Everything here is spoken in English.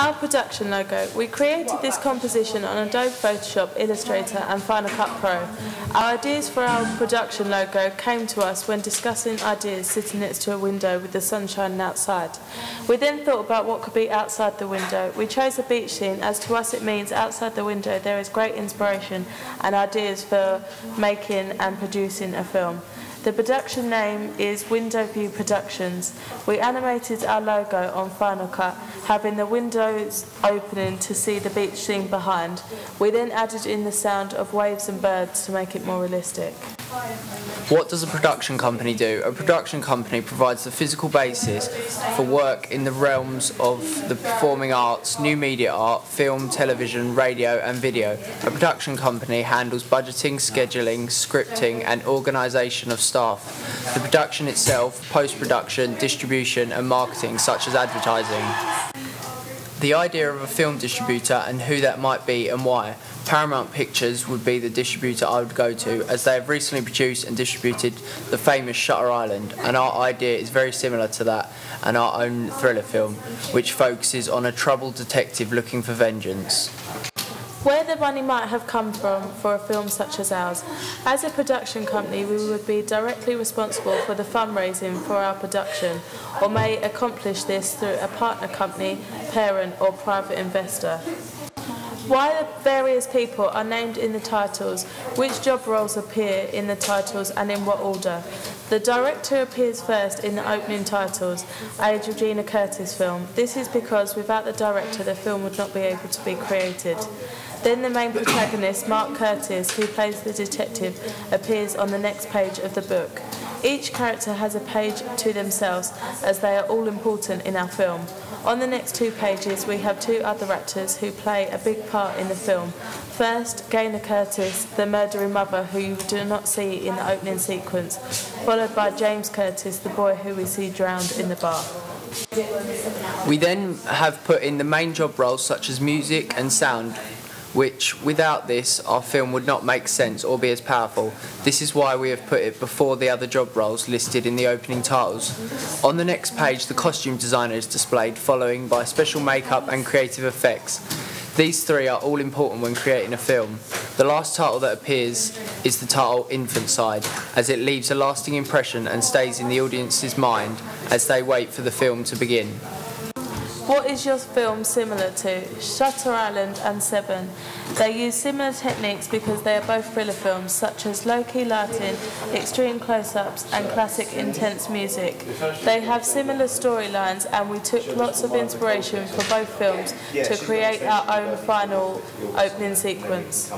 Our production logo. We created this composition on Adobe Photoshop, Illustrator and Final Cut Pro. Our ideas for our production logo came to us when discussing ideas sitting next to a window with the sun shining outside. We then thought about what could be outside the window. We chose a beach scene as to us it means outside the window there is great inspiration and ideas for making and producing a film. The production name is Window View Productions. We animated our logo on Final Cut, having the windows opening to see the beach scene behind. We then added in the sound of waves and birds to make it more realistic. What does a production company do? A production company provides the physical basis for work in the realms of the performing arts, new media art, film, television, radio and video. A production company handles budgeting, scheduling, scripting and organisation of staff. The production itself, post-production, distribution and marketing such as advertising. The idea of a film distributor and who that might be and why. Paramount Pictures would be the distributor I would go to, as they have recently produced and distributed the famous Shutter Island, and our idea is very similar to that and our own thriller film, which focuses on a troubled detective looking for vengeance. Where the money might have come from for a film such as ours. As a production company, we would be directly responsible for the fundraising for our production, or may accomplish this through a partner company, parent or private investor. Why the various people are named in the titles, which job roles appear in the titles and in what order. The director appears first in the opening titles, a Regina Curtis film. This is because without the director the film would not be able to be created. Then the main protagonist, Mark Curtis, who plays the detective, appears on the next page of the book. Each character has a page to themselves, as they are all important in our film. On the next 2 pages we have 2 other actors who play a big part in the film. First, Gaynor Curtis, the murdering mother who you do not see in the opening sequence, followed by James Curtis, the boy who we see drowned in the bar. We then have put in the main job roles such as music and sound, which without this our film would not make sense or be as powerful. This is why we have put it before the other job roles listed in the opening titles. On the next page the costume designer is displayed, following by special makeup and creative effects. These 3 are all important when creating a film. The last title that appears is the title Infanticide, as it leaves a lasting impression and stays in the audience's mind as they wait for the film to begin. What is your film similar to? Shutter Island and Seven. They use similar techniques because they are both thriller films, such as low-key lighting, extreme close-ups and classic intense music. They have similar storylines and we took lots of inspiration for both films to create our own final opening sequence.